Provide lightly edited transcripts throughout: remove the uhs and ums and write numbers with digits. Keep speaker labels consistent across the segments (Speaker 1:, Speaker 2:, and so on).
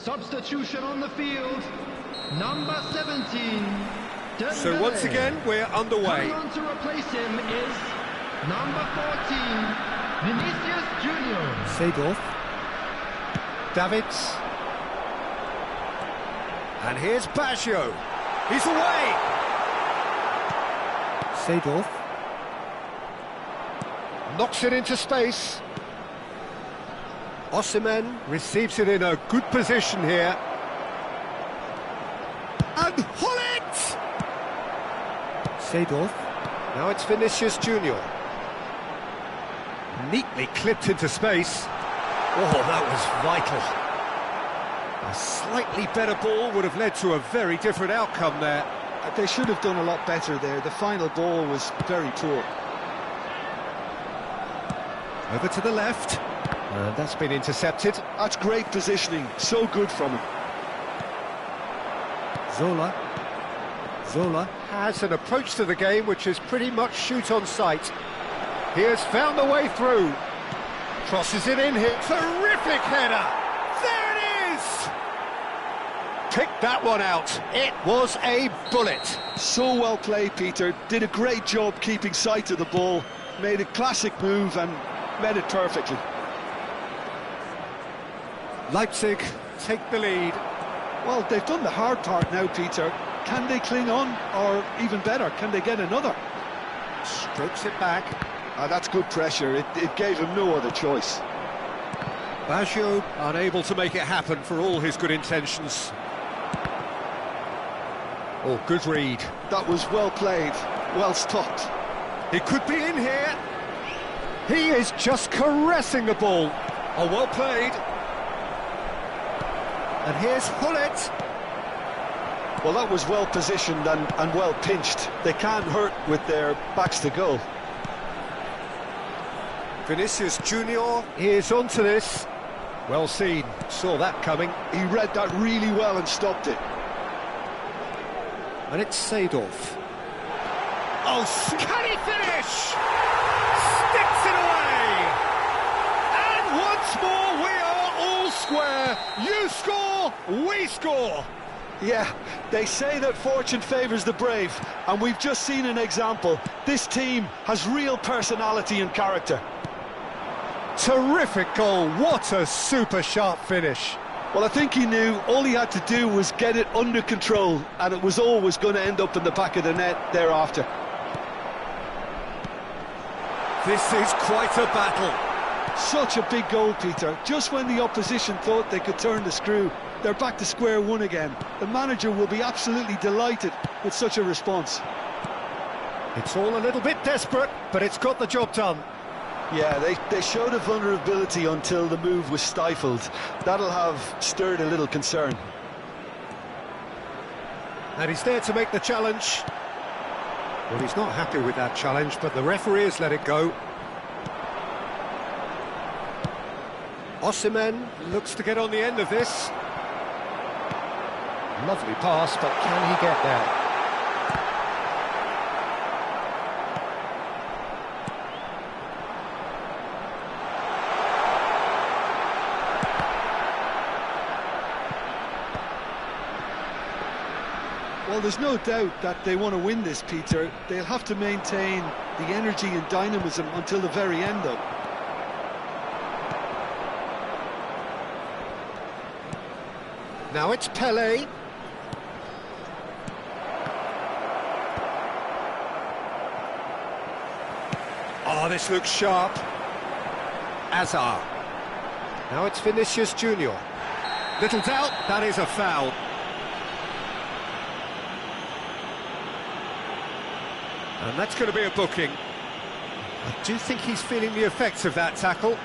Speaker 1: Substitution on the field, number 17.
Speaker 2: So once again, we're underway.
Speaker 1: Coming on to replace him is number 14, Vinicius Junior.
Speaker 3: Seedorf. Davids.
Speaker 2: And here's Baggio. He's away.
Speaker 3: Seedorf.
Speaker 2: Knocks it into space. Osimhen receives it in a good position here. And Hullet!
Speaker 3: Seedorf.
Speaker 2: Now it's Vinicius Junior. Neatly clipped into space. Oh, that was vital. A slightly better ball would have led to a very different outcome there.
Speaker 4: They should have done a lot better there. The final ball was very poor.
Speaker 2: Over to the left. And that's been intercepted.
Speaker 4: That's great positioning. So good from him.
Speaker 3: Zola. Zola.
Speaker 2: Has an approach to the game which is pretty much shoot on sight. He has found the way through. Crosses it in here. Terrific header! There it is! Picked that one out. It was a bullet.
Speaker 4: So well played, Peter. Did a great job keeping sight of the ball. Made a classic move and met it perfectly.
Speaker 2: Leipzig take the lead.
Speaker 4: Well, they've done the hard part now, Peter. Can they cling on? Or even better, can they get another?
Speaker 2: Strokes it back.
Speaker 4: That's good pressure. It gave him no other choice.
Speaker 2: Baggio unable to make it happen for all his good intentions. Oh, good read.
Speaker 4: That was well played, well stopped.
Speaker 2: He could be in here. He is just caressing the ball. Oh, well played. And here's Hullet.
Speaker 4: Well, that was well positioned and well pinched. They can't hurt with their backs to goal.
Speaker 2: Vinicius Junior is onto this. Well seen, saw that coming.
Speaker 4: He read that really well and stopped it.
Speaker 3: And it's Seedorf.
Speaker 2: Oh, can he finish? Sticks it away! And once more we are all square. You score, we score.
Speaker 4: Yeah, they say that fortune favours the brave, and we've just seen an example. This team has real personality and character.
Speaker 2: Terrific goal, what a super sharp finish.
Speaker 4: Well, I think he knew all he had to do was get it under control, and it was always going to end up in the back of the net thereafter.
Speaker 2: This is quite a battle.
Speaker 4: Such a big goal, Peter. Just when the opposition thought they could turn the screw, they're back to square one again. The manager will be absolutely delighted with such a response.
Speaker 2: It's all a little bit desperate, but it's got the job done.
Speaker 4: Yeah, they showed a vulnerability until the move was stifled. That'll have stirred a little concern.
Speaker 2: And he's there to make the challenge. Well, he's not happy with that challenge, but the referee has let it go. Osimhen looks to get on the end of this. Lovely pass, but can he get there?
Speaker 4: Well, there's no doubt that they want to win this, Peter. They'll have to maintain the energy and dynamism until the very end, though.
Speaker 2: Now it's Pelé. Oh, this looks sharp. Azar. Now it's Vinicius Junior. Little doubt, that is a foul. And that's going to be a booking. I do think he's feeling the effects of that tackle.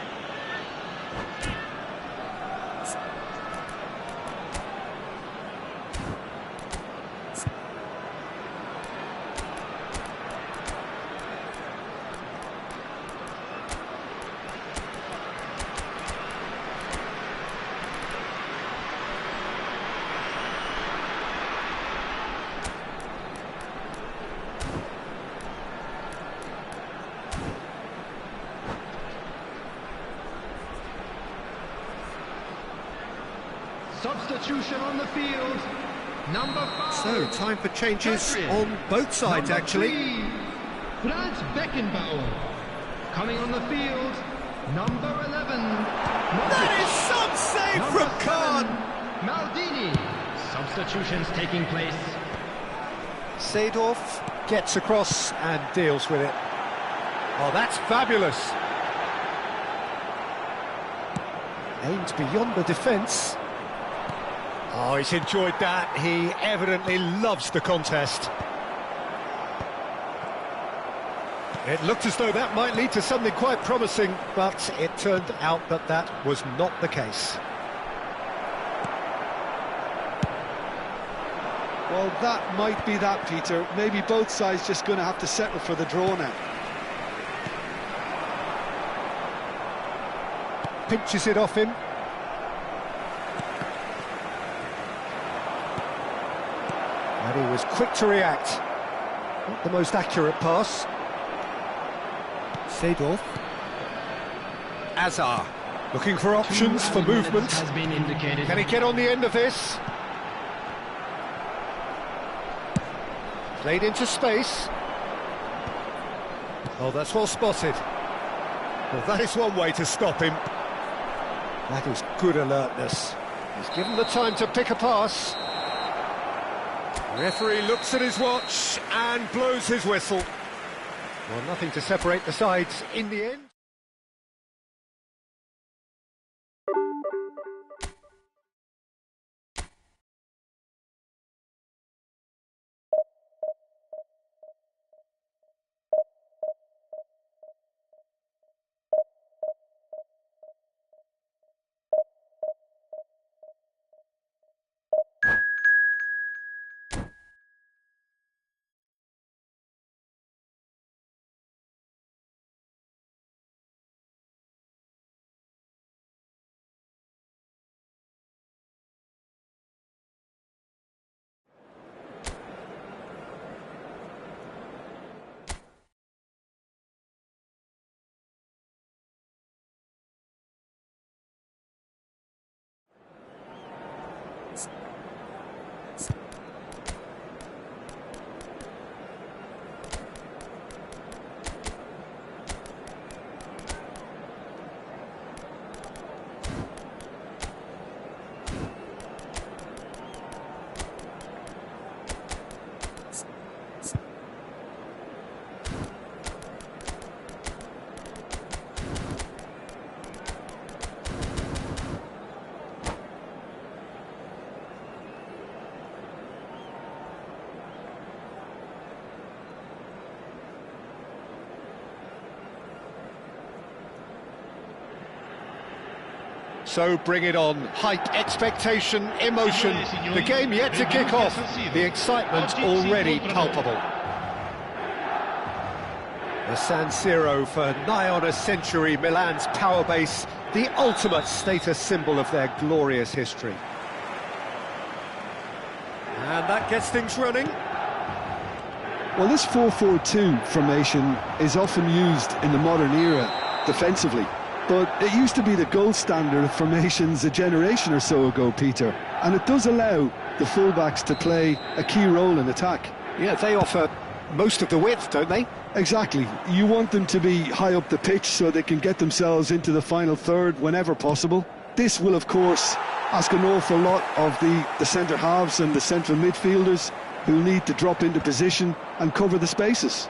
Speaker 1: Substitution on the field. Number 5.
Speaker 2: So, time for changes on both sides,
Speaker 1: Number
Speaker 2: actually.
Speaker 1: 3, Franz Beckenbauer. Coming on the field, number 11.
Speaker 2: That is some save
Speaker 1: Number
Speaker 2: from Khan.
Speaker 1: 7, Maldini. Substitutions taking place.
Speaker 2: Seedorf gets across and deals with it. Oh, that's fabulous. Aimed beyond the defence. Oh, he's enjoyed that. He evidently loves the contest. It looked as though that might lead to something quite promising, but it turned out that that was not the case.
Speaker 4: Well, that might be that, Peter. Maybe both sides just going to have to settle for the draw now.
Speaker 2: Pinches it off him. And he was quick to react. Not the most accurate pass.
Speaker 3: Seedorf.
Speaker 2: Azar, looking for options for
Speaker 1: 2 minutes
Speaker 2: movement.
Speaker 1: has been indicated.
Speaker 2: Can he get on the end of this? Played into space. Oh, that's well spotted. Well, that is one way to stop him. That is good alertness. He's given the time to pick a pass. Referee looks at his watch and blows his whistle. Well, nothing to separate the sides in the end. So bring it on. Hype, expectation, emotion. The game yet to kick off. The excitement already palpable. The San Siro for nigh on a century, Milan's power base, the ultimate status symbol of their glorious history. And that gets things running.
Speaker 4: Well, this 4-4-2 formation is often used in the modern era defensively, but it used to be the gold standard of formations a generation or so ago, Peter, and it does allow the fullbacks to play a key role in attack.
Speaker 2: Yeah, they offer most of the width, don't they?
Speaker 4: Exactly. You want them to be high up the pitch so they can get themselves into the final third whenever possible. This will, of course, ask an awful lot of the centre halves and the central midfielders, who need to drop into position and cover the spaces.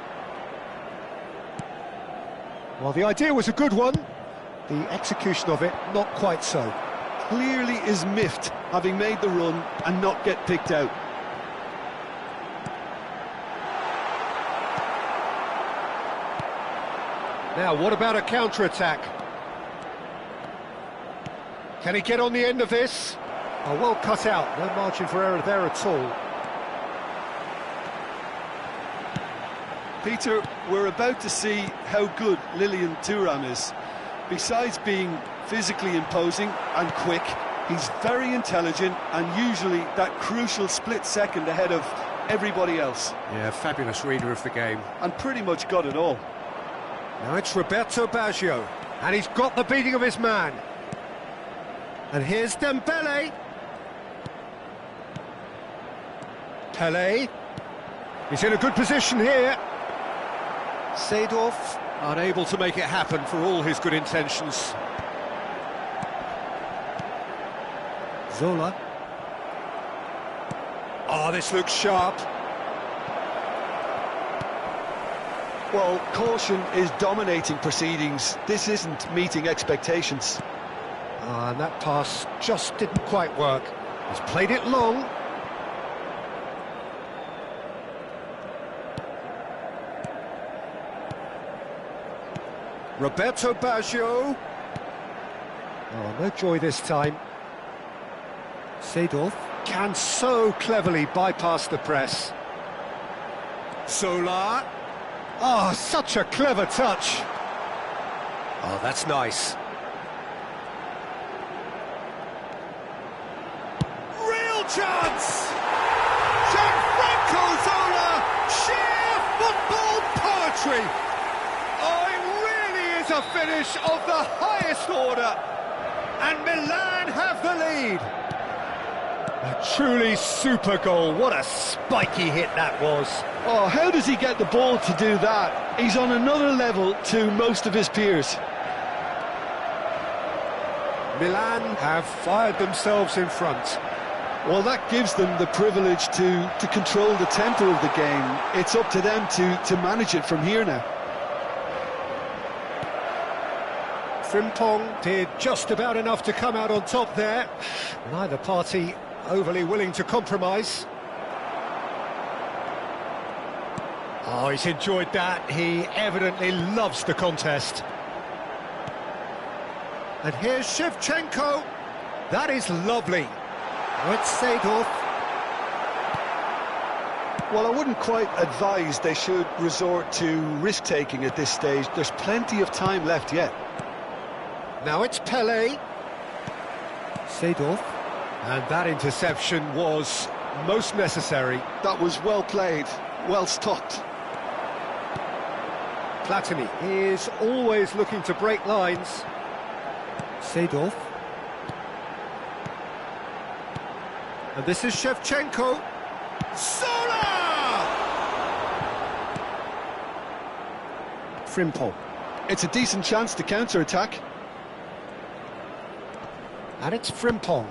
Speaker 2: Well, the idea was a good one. The execution of it, not quite so.
Speaker 4: Clearly is miffed, having made the run and not get picked out.
Speaker 2: Now, what about a counter-attack? Can he get on the end of this? Oh, well cut out. No margin for error there at all.
Speaker 4: Peter, we're about to see how good Lilian Thuram is. Besides being physically imposing and quick, he's very intelligent and usually that crucial split second ahead of everybody else.
Speaker 2: Yeah, fabulous reader of the game.
Speaker 4: And pretty much got it all.
Speaker 2: Now it's Roberto Baggio, and he's got the beating of his man. And here's Dembele. Pele. He's in a good position here.
Speaker 3: Seedorf.
Speaker 2: Unable to make it happen for all his good intentions.
Speaker 3: Zola.
Speaker 2: Oh, this looks sharp.
Speaker 4: Well, caution is dominating proceedings. This isn't meeting expectations.
Speaker 2: And that pass just didn't quite work. He's played it long. Roberto Baggio. Oh, no joy this time.
Speaker 3: Seedorf.
Speaker 2: Can so cleverly bypass the press. Zola. Oh, such a clever touch. Oh, that's nice. Real chance! Gianfranco Zola! Sheer football poetry! Oh, it really is a finish of the highest order. And Milan have the lead. A truly super goal. What a spiky hit that was.
Speaker 4: Oh, how does he get the ball to do that? He's on another level to most of his peers.
Speaker 2: Milan have fired themselves in front.
Speaker 4: Well, that gives them the privilege to control the tempo of the game. It's up to them to manage it from here now.
Speaker 2: Frimpong did just about enough to come out on top there. Neither party overly willing to compromise. Oh, he's enjoyed that. He evidently loves the contest. And here's Shevchenko. That is lovely. Oh, it's Seedorf.
Speaker 4: Well, I wouldn't quite advise they should resort to risk-taking at this stage. There's plenty of time left yet.
Speaker 2: Now it's Pele.
Speaker 3: Seedorf.
Speaker 2: And that interception was most necessary.
Speaker 4: That was well played, well stopped.
Speaker 2: Platini is always looking to break lines.
Speaker 3: Seedorf.
Speaker 2: And this is Shevchenko. Zola! Frimpong.
Speaker 4: It's a decent chance to counter-attack.
Speaker 2: And it's Frimpong.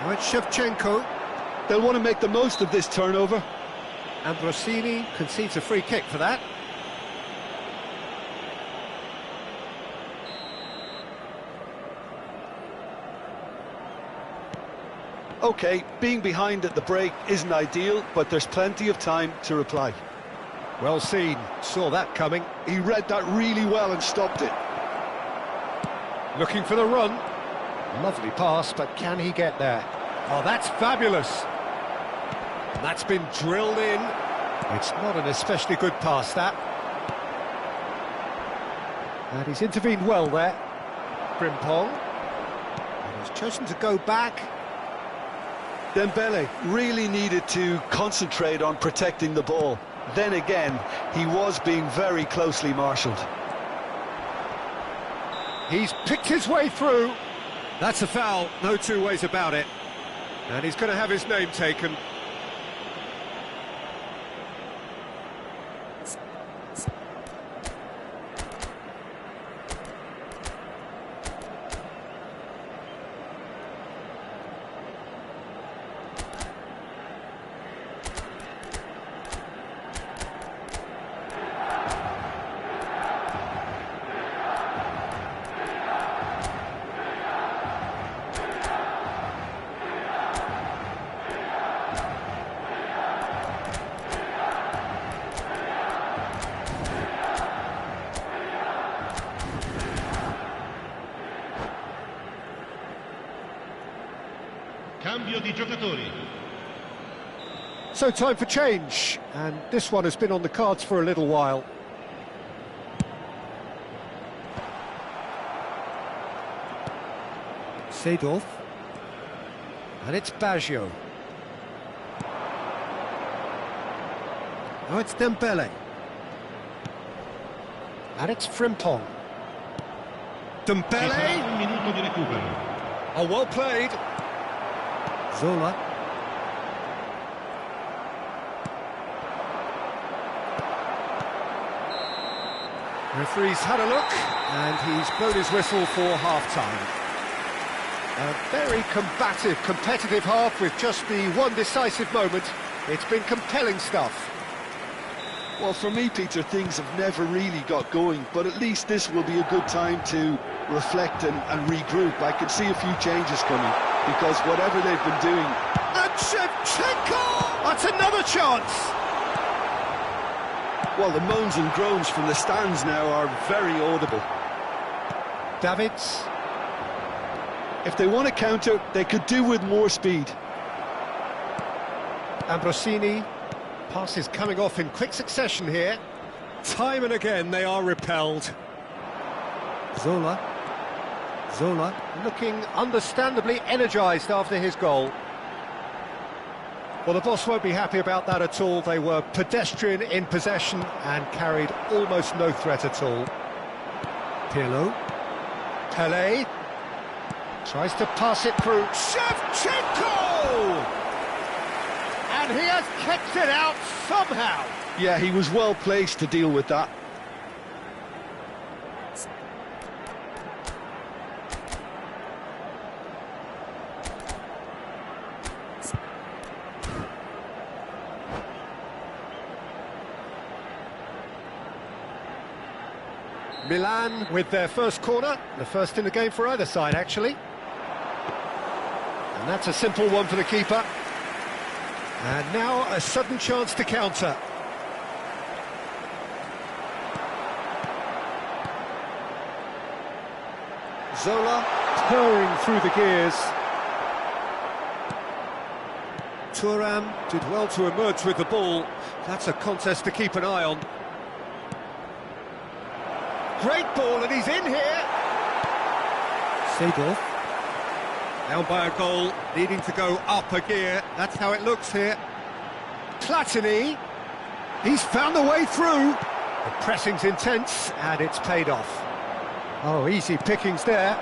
Speaker 2: Now it's Shevchenko.
Speaker 4: They'll want to make the most of this turnover.
Speaker 2: And Rossini concedes a free kick for that.
Speaker 4: OK, being behind at the break isn't ideal, but there's plenty of time to reply.
Speaker 2: Well seen, saw that coming.
Speaker 4: He read that really well and stopped it.
Speaker 2: Looking for the run. Lovely pass, but can he get there? Oh, that's fabulous. And that's been drilled in. It's not an especially good pass, that. And he's intervened well there. Frimpong. And he's chosen to go back.
Speaker 4: Dembele really needed to concentrate on protecting the ball. Then again, he was being very closely marshalled.
Speaker 2: He's picked his way through. That's a foul, no two ways about it. And he's going to have his name taken.
Speaker 1: Cambio di giocatori.
Speaker 2: So time for change, and this one has been on the cards for a little while.
Speaker 3: Seedorf.
Speaker 2: And it's Baggio. Now it's Dembele. And it's Frimpong. Dembele!
Speaker 1: Un minuto di recupero.
Speaker 2: Oh, well played.
Speaker 3: Zola.
Speaker 2: Referee's had a look, and he's blown his whistle for half-time. A very combative, competitive half with just the one decisive moment. It's been compelling stuff.
Speaker 4: Well, for me, Peter, things have never really got going, but at least this will be a good time to reflect and regroup. I can see a few changes coming, because whatever they've been doing...
Speaker 2: And Shevchenko! That's another chance!
Speaker 4: Well, the moans and groans from the stands now are very audible.
Speaker 2: Davids.
Speaker 4: If they want to counter, they could do with more speed.
Speaker 2: Ambrosini. Passes coming off in quick succession here. Time and again they are repelled.
Speaker 3: Zola.
Speaker 2: Looking understandably energised after his goal. Well, the boss won't be happy about that at all. They were pedestrian in possession and carried almost no threat at all.
Speaker 3: Pirlo.
Speaker 2: Pelé tries to pass it through. Shevchenko! And he has kept it out somehow.
Speaker 4: Yeah, he was well placed to deal with that.
Speaker 2: Milan with their first corner, the first in the game for either side, actually. And that's a simple one for the keeper. And now a sudden chance to counter. Zola purring through the gears. Thuram did well to emerge with the ball. That's a contest to keep an eye on. Great ball, and he's in here.
Speaker 3: Seedorf.
Speaker 2: Down by a goal, needing to go up a gear. That's how it looks here. Platini. He's found the way through. The pressing's intense, and it's paid off. Oh, easy pickings there.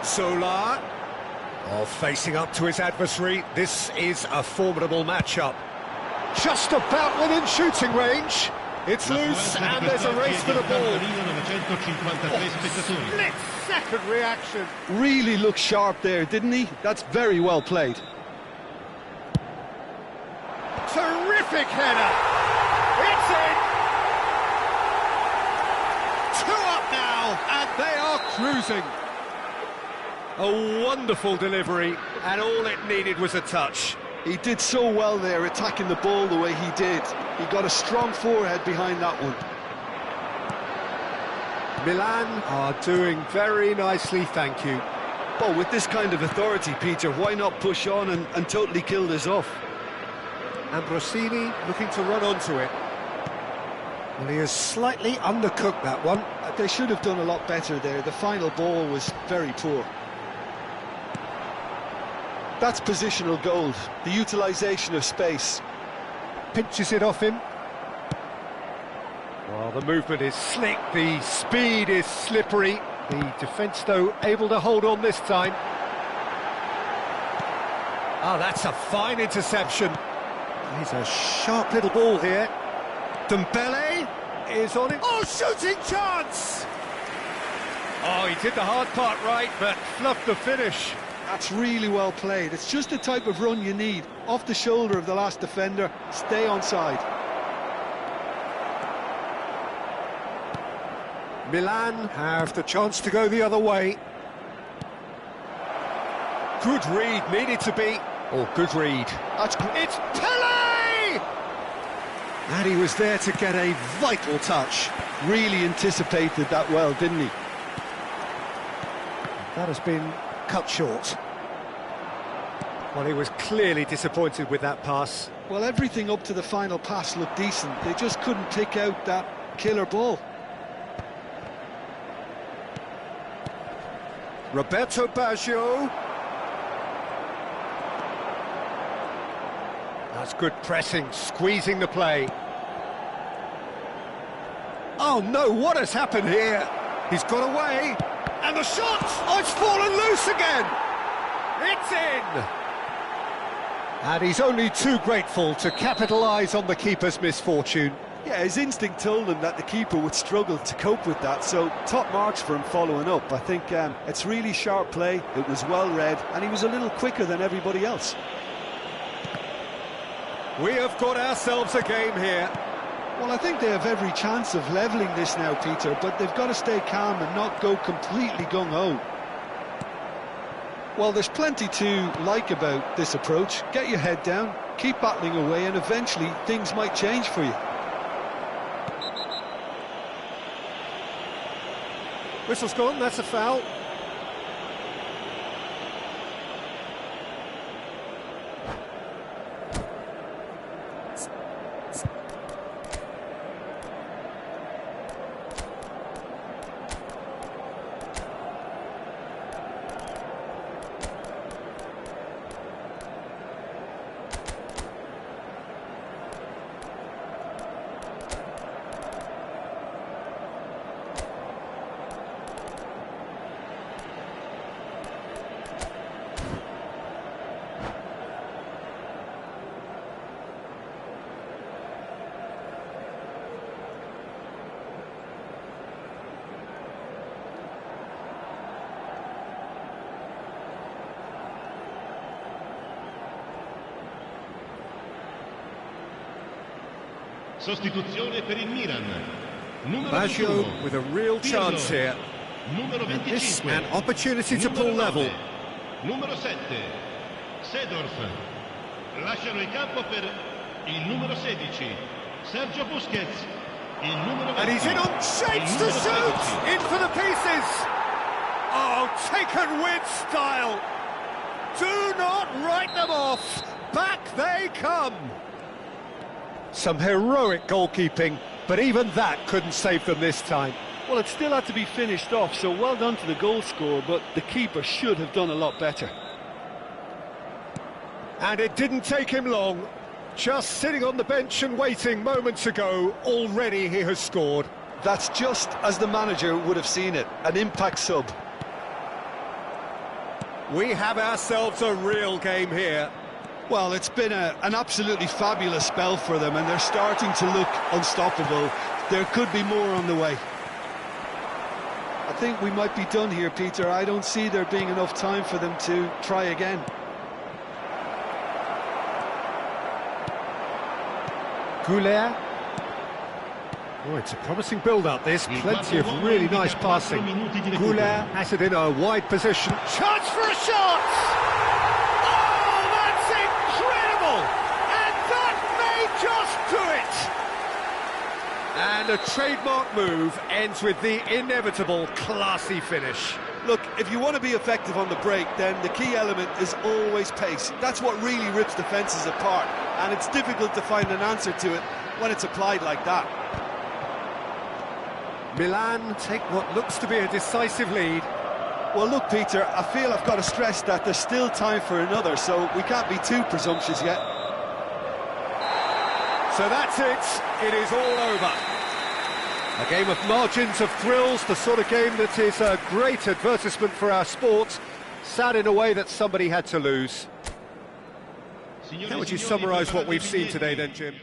Speaker 2: Solar. Oh, facing up to his adversary. This is a formidable matchup. Just about within shooting range. It's loose, and there's a race for the ball. Split-second reaction.
Speaker 4: Really looked sharp there, didn't he? That's very well played.
Speaker 2: Terrific header. It's in. 2 up now, and they are cruising. A wonderful delivery, and all it needed was a touch.
Speaker 4: He did so well there, attacking the ball the way he did. He got a strong forehead behind that one.
Speaker 2: Milan are doing very nicely, thank you.
Speaker 4: Well, with this kind of authority, Peter, why not push on and totally kill this off?
Speaker 2: Ambrosini looking to run onto it. Well, he has slightly undercooked that one.
Speaker 4: They should have done a lot better there. The final ball was very poor. That's positional gold, the utilisation of space.
Speaker 2: Pinches it off him. Well, the movement is slick, the speed is slippery. The defence, though, able to hold on this time. Oh, that's a fine interception. He's a sharp little ball here. Dembele is on it. Oh, shooting chance! Oh, he did the hard part right, but fluffed the finish.
Speaker 4: That's really well played. It's just the type of run you need. Off the shoulder of the last defender, stay onside.
Speaker 2: Milan have the chance to go the other way. Good read, needed to be. Oh, good read. It's Pelé! And he was there to get a vital touch.
Speaker 4: Really anticipated that well, didn't he?
Speaker 2: That has been cut short. Well, he was clearly disappointed with that pass.
Speaker 4: Well, everything up to the final pass looked decent. They just couldn't pick out that killer ball.
Speaker 2: Roberto Baggio. That's good pressing, squeezing the play. Oh no, what has happened here? He's got away. And the shot! Oh, it's fallen loose again! It's in! And he's only too grateful to capitalise on the keeper's misfortune.
Speaker 4: Yeah, his instinct told him that the keeper would struggle to cope with that, so top marks for him following up. I think it's really sharp play, it was well read, and he was a little quicker than everybody else.
Speaker 2: We have got ourselves a game here.
Speaker 4: Well, I think they have every chance of levelling this now, Peter, but they've got to stay calm and not go completely gung-ho. Well, there's plenty to like about this approach. Get your head down, keep battling away, and eventually things might change for you.
Speaker 2: Whistle's gone, that's a foul.
Speaker 5: Sostituzione per il Milan. Numero
Speaker 2: Baggio
Speaker 5: 21.
Speaker 2: with a real chance here.
Speaker 5: Numero
Speaker 2: And this
Speaker 5: 25.
Speaker 2: an opportunity to pull
Speaker 5: Numero
Speaker 2: level.
Speaker 5: 9. Numero 7. Seedorf. Lasciano il campo per il numero 16. Sergio Busquets. Il numero 20.
Speaker 2: And he's in on shapes to shoot! In for the pieces! Oh, taken with style! Do not write them off! Back they come! Some heroic goalkeeping, but even that couldn't save them this time.
Speaker 4: Well, it still had to be finished off, so well done to the goal scorer, but the keeper should have done a lot better.
Speaker 2: And it didn't take him long. Just sitting on the bench and waiting moments ago, already he has scored.
Speaker 4: That's just as the manager would have seen it, an impact sub.
Speaker 2: We have ourselves a real game here.
Speaker 4: Well, it's been an absolutely fabulous spell for them, and they're starting to look unstoppable. There could be more on the way. I think we might be done here, Peter. I don't see there being enough time for them to try again.
Speaker 2: Goulet. Oh, it's a promising build-up, this. Plenty of really nice passing. Goulet has it in a wide position. Chance for a shot! Oh, that's incredible! And that may just do it! And a trademark move ends with the inevitable classy finish.
Speaker 4: Look, if you want to be effective on the break, then the key element is always pace. That's what really rips defences apart, and it's difficult to find an answer to it when it's applied like that.
Speaker 2: Milan take what looks to be a decisive lead.
Speaker 4: Well, look, Peter, I feel I've got to stress that there's still time for another, so we can't be too presumptuous yet.
Speaker 2: So that's it. It is all over. A game of margins of thrills, the sort of game that is a great advertisement for our sport. Sad in a way that somebody had to lose. How would you summarise what we've seen today then, Jim?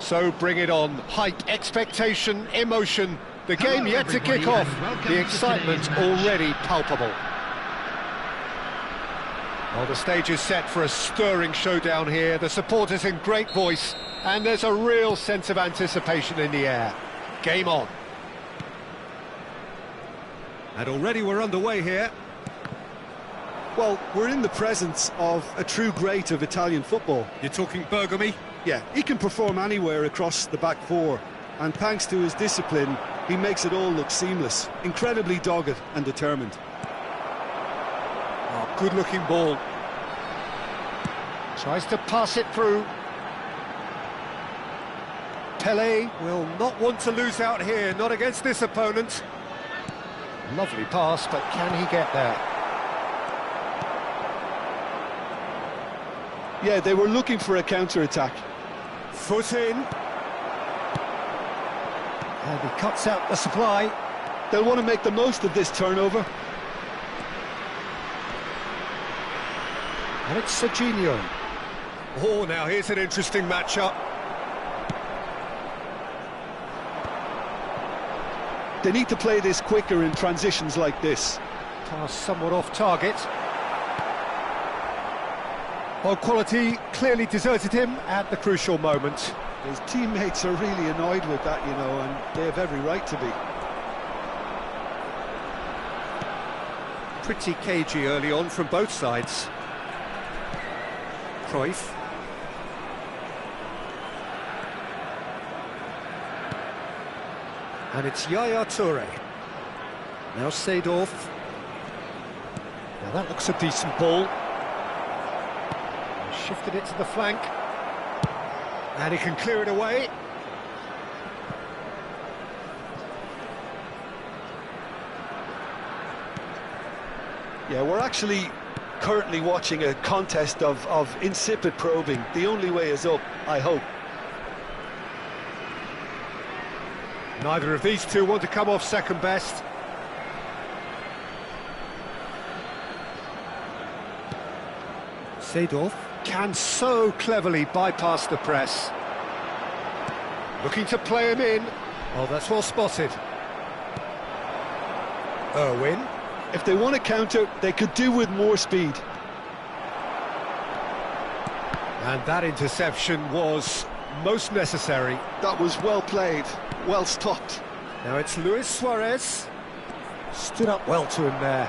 Speaker 2: So bring it on. Hype, expectation, emotion. The game yet to kick off. The excitement already palpable. Well, the stage is set for a stirring showdown here. The supporters in great voice, and there's a real sense of anticipation in the air. Game on.
Speaker 3: And already we're underway here.
Speaker 4: Well, we're in the presence of a true great of Italian football.
Speaker 3: You're talking Bergami?
Speaker 4: Yeah, he can perform anywhere across the back four, and thanks to his discipline, he makes it all look seamless. Incredibly dogged and determined.
Speaker 2: Oh, good-looking ball. Tries to pass it through. Pelé will not want to lose out here, not against this opponent. Lovely pass, but can he get there?
Speaker 4: Yeah, they were looking for a counter-attack.
Speaker 2: Foot in. And he cuts out the supply.
Speaker 4: They'll want to make the most of this turnover.
Speaker 2: And it's Serginho. Oh, now here's an interesting matchup.
Speaker 4: They need to play this quicker in transitions like this.
Speaker 2: Pass somewhat off target. Well, quality clearly deserted him at the crucial moment.
Speaker 4: His teammates are really annoyed with that, you know, and they have every right to be.
Speaker 2: Pretty cagey early on from both sides. Cruyff. And it's Yaya Toure. Now Seedorf. Now that looks a decent ball. Shifted it to the flank. And he can clear it away.
Speaker 4: Yeah, we're actually currently watching a contest of insipid probing. The only way is up, I hope.
Speaker 2: Neither of these two want to come off second best. Seedorf can so cleverly bypass the press. Looking to play him in. Oh, that's well spotted. Irwin.
Speaker 4: If they want to counter, they could do with more speed.
Speaker 2: And that interception was most necessary.
Speaker 4: That was well played, well stopped.
Speaker 2: Now it's Luis Suarez. Stood up well to him there.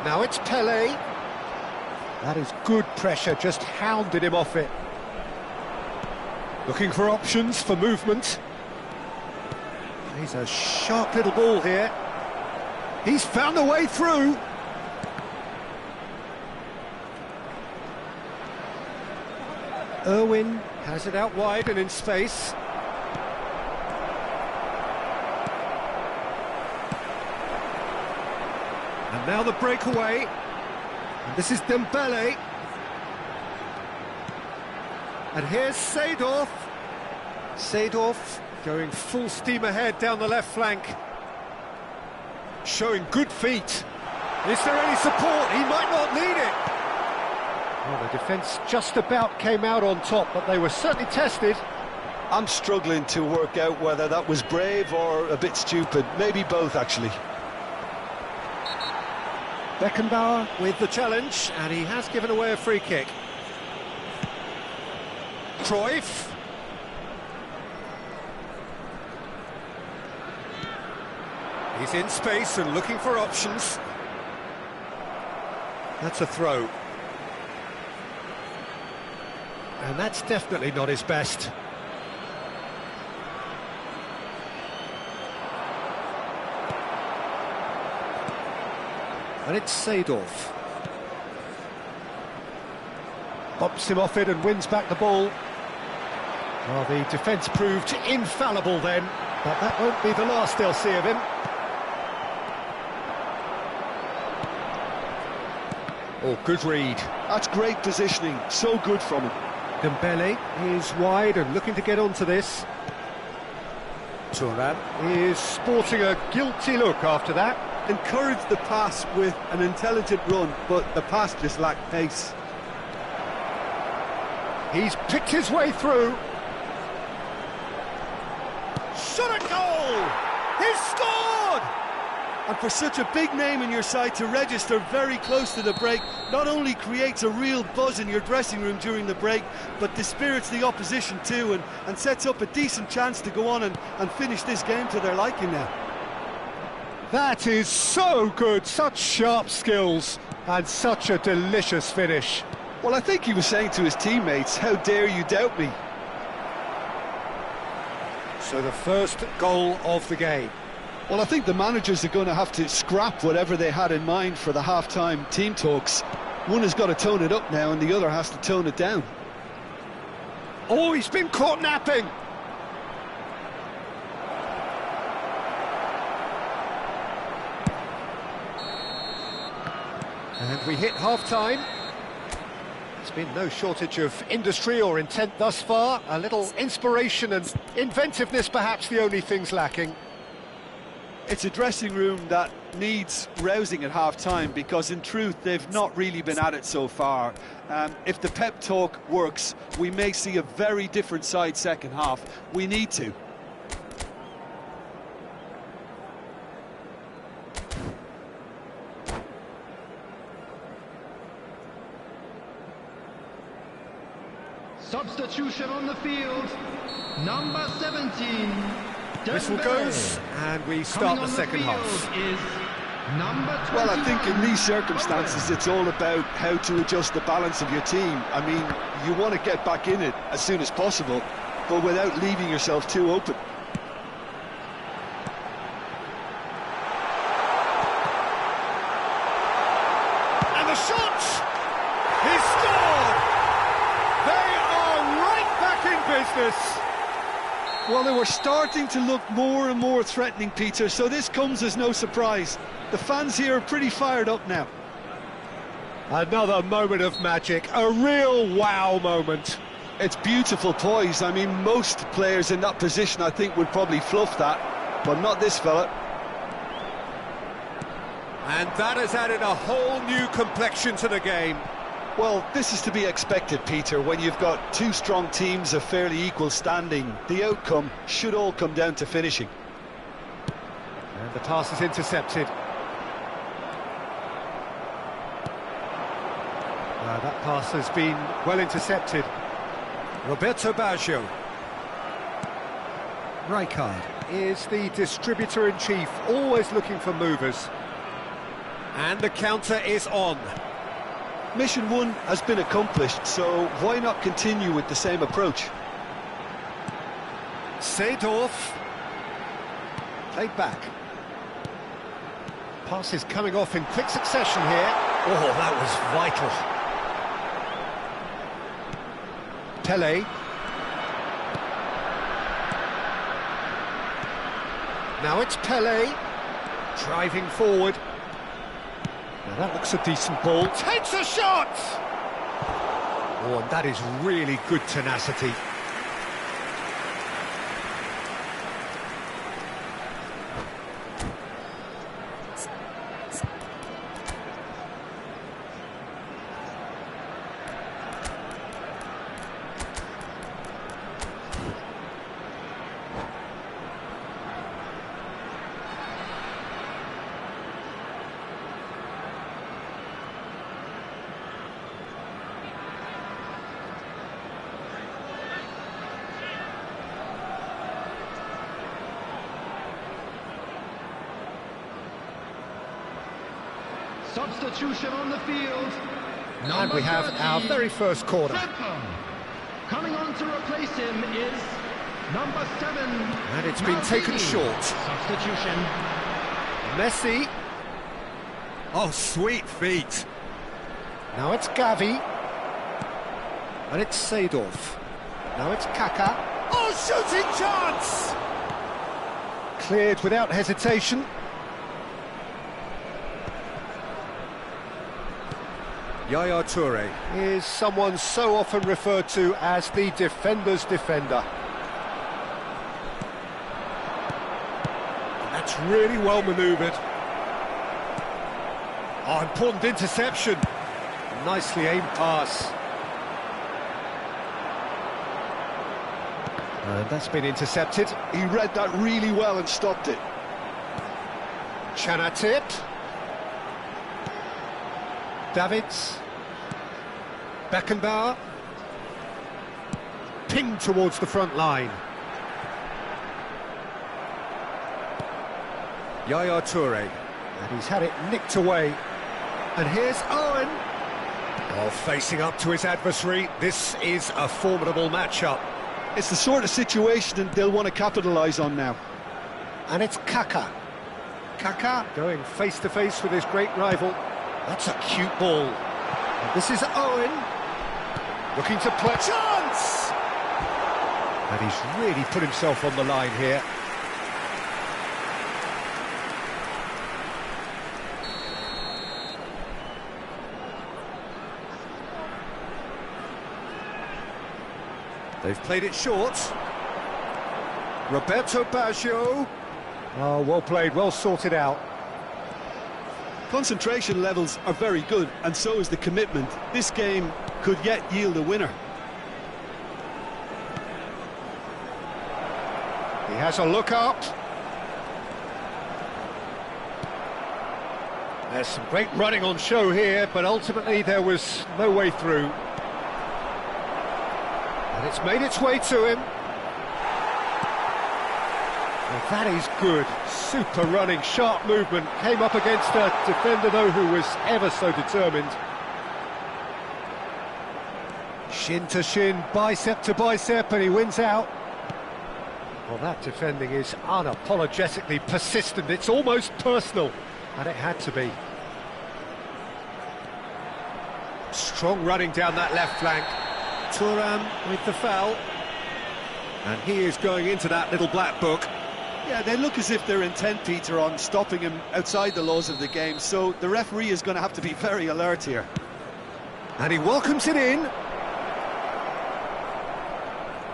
Speaker 2: Now it's Pelé. That is good pressure, just hounded him off it. Looking for options for movement. He's a sharp little ball here. He's found a way through. Irwin has it out wide and in space. And now the breakaway. And this is Dembele. And here's Seedorf. Seedorf going full steam ahead down the left flank. Showing good feet. Is there any support? He might not need it. Well, the defence just about came out on top, but they were certainly tested.
Speaker 4: I'm struggling to work out whether that was brave or a bit stupid. Maybe both, actually.
Speaker 2: Beckenbauer with the challenge, and he has given away a free kick. Cruyff. He's in space and looking for options. That's a throw. And that's definitely not his best. And it's Seedorf. Bumps him off it and wins back the ball. Well, the defence proved infallible then, but that won't be the last they'll see of him. Oh, good read.
Speaker 4: That's great positioning, so good from him.
Speaker 2: Dembele is wide and looking to get onto this. Thuram is sporting a guilty look after that.
Speaker 4: Encouraged the pass with an intelligent run, but the pass just lacked pace.
Speaker 2: He's picked his way through. Shot a goal! He's scored!
Speaker 4: And for such a big name in your side to register very close to the break, not only creates a real buzz in your dressing room during the break, but dispirits the opposition too, and sets up a decent chance to go on and finish this game to their liking now.
Speaker 2: That is so good, such sharp skills, and such a delicious finish.
Speaker 4: Well, I think he was saying to his teammates, how dare you doubt me?
Speaker 2: So the first goal of the game.
Speaker 4: Well, I think the managers are going to have to scrap whatever they had in mind for the half-time team talks. One has got to tone it up now and the other has to tone it down.
Speaker 2: Oh, he's been caught napping! And we hit half-time. There's been no shortage of industry or intent thus far. A little inspiration and inventiveness, perhaps the only things lacking.
Speaker 4: It's a dressing room that needs rousing at half-time because, in truth, they've not really been at it so far. If the pep talk works, we may see a very different side second half. We need to.
Speaker 1: Substitution on the field, number 17.
Speaker 2: Whistle goes, and we start the second half.
Speaker 4: Well, I think in these circumstances, it's all about how to adjust the balance of your team. I mean, you want to get back in it as soon as possible, but without leaving yourself too open.
Speaker 2: And the shot! He's scored! They are right back in business!
Speaker 4: Well, they were starting to look more and more threatening, Peter, so this comes as no surprise. The fans here are pretty fired up now.
Speaker 2: Another moment of magic, a real wow moment.
Speaker 4: It's beautiful poise. I mean, most players in that position, I think, would probably fluff that, but not this fella.
Speaker 2: And that has added a whole new complexion to the game.
Speaker 4: Well, this is to be expected, Peter. When you've got two strong teams of fairly equal standing, the outcome should all come down to finishing.
Speaker 2: And the pass is intercepted. That pass has been well intercepted. Roberto Baggio. Rijkaard is the distributor-in-chief, always looking for movers. And the counter is on.
Speaker 4: Mission one has been accomplished, so why not continue with the same approach?
Speaker 2: Seedorf. Played back. Pass is coming off in quick succession here. Oh, that was vital. Pele. Now it's Pele. Driving forward. Now that looks a decent ball. Takes a shot! Oh, and that is really good tenacity.
Speaker 1: Substitution on the field.
Speaker 2: And we have our very first corner.
Speaker 1: Coming on to replace him is number 7.
Speaker 2: And it's been taken short.
Speaker 1: Substitution.
Speaker 2: Messi.
Speaker 3: Oh, sweet feet.
Speaker 2: Now it's Gavi. And it's Seedorf. Now it's Kaká. Oh, shooting chance! Cleared without hesitation.
Speaker 3: Yaya Toure
Speaker 2: Is someone so often referred to as the defender's defender. That's really well manoeuvred. Oh, important interception. Nicely aimed pass. And that's been intercepted.
Speaker 4: He read that really well and stopped it.
Speaker 2: Chanatip. Davids. Beckenbauer. Pinged towards the front line.
Speaker 3: Yaya Toure.
Speaker 2: And he's had it nicked away. And here's Owen. Oh, facing up to his adversary. This is a formidable matchup.
Speaker 4: It's the sort of situation they'll want to capitalise on now.
Speaker 2: And it's Kaka. Kaka going face-to-face with his great rival. That's a cute ball. And this is Owen. Looking to play. Chance! And he's really put himself on the line here.
Speaker 3: They've played it short.
Speaker 2: Roberto Baggio. Oh, well played, well sorted out.
Speaker 4: Concentration levels are very good, and so is the commitment. This game could yet yield a winner.
Speaker 2: He has a look up. There's some great running on show here, but ultimately there was no way through. And it's made its way to him. Well, that is good. Super running, sharp movement. Came up against a defender, though, who was ever so determined. Shin to shin, bicep to bicep, and he wins out. Well, that defending is unapologetically persistent. It's almost personal, and it had to be. Strong running down that left flank. Thuram with the foul.
Speaker 3: And he is going into that little black book.
Speaker 4: Yeah, they look as if they're intent, Peter, on stopping him outside the laws of the game, so the referee is going to have to be very alert here.
Speaker 2: And he welcomes it in.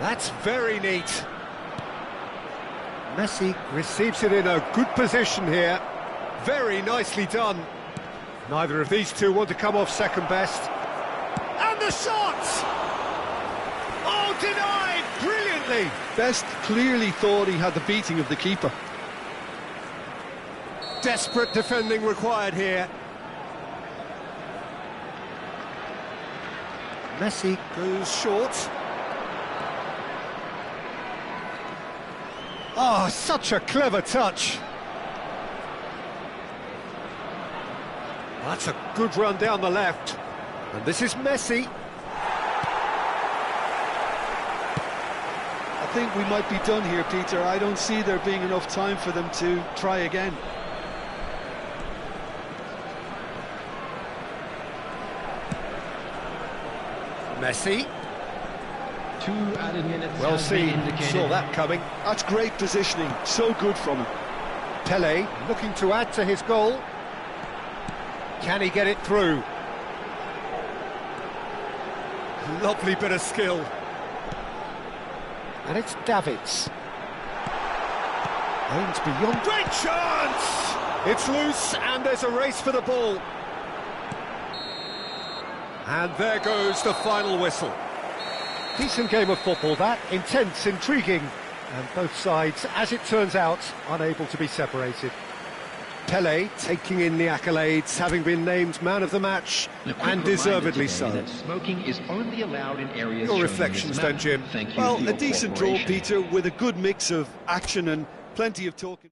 Speaker 2: That's very neat. Messi receives it in a good position here. Very nicely done. Neither of these two want to come off second best. And the shot! Oh, denied brilliantly.
Speaker 4: Best clearly thought he had the beating of the keeper.
Speaker 2: Desperate defending required here. Messi goes short. Oh, such a clever touch. That's a good run down the left. And this is Messi.
Speaker 4: I think we might be done here, Peter. I don't see there being enough time for them to try again.
Speaker 2: Messi.
Speaker 1: 2 added minutes.
Speaker 2: Well
Speaker 1: has been
Speaker 2: seen,
Speaker 1: indicated.
Speaker 2: saw that coming.
Speaker 4: That's great positioning, so good from him.
Speaker 2: Pele looking to add to his goal. Can he get it through? Lovely bit of skill. And it's Davids. Aims beyond. Great chance! It's loose and there's a race for the ball. And there goes the final whistle. Decent game of football that, intense, intriguing, and both sides, as it turns out, unable to be separated. Pele taking in the accolades, having been named man of the match, and deservedly so.
Speaker 1: That smoking is only allowed in areas.
Speaker 2: Your reflections then, Jim?
Speaker 1: Thank you
Speaker 4: Well,
Speaker 1: for your
Speaker 4: a decent draw,
Speaker 1: cooperation.
Speaker 4: Peter, with a good mix of action and plenty of talking.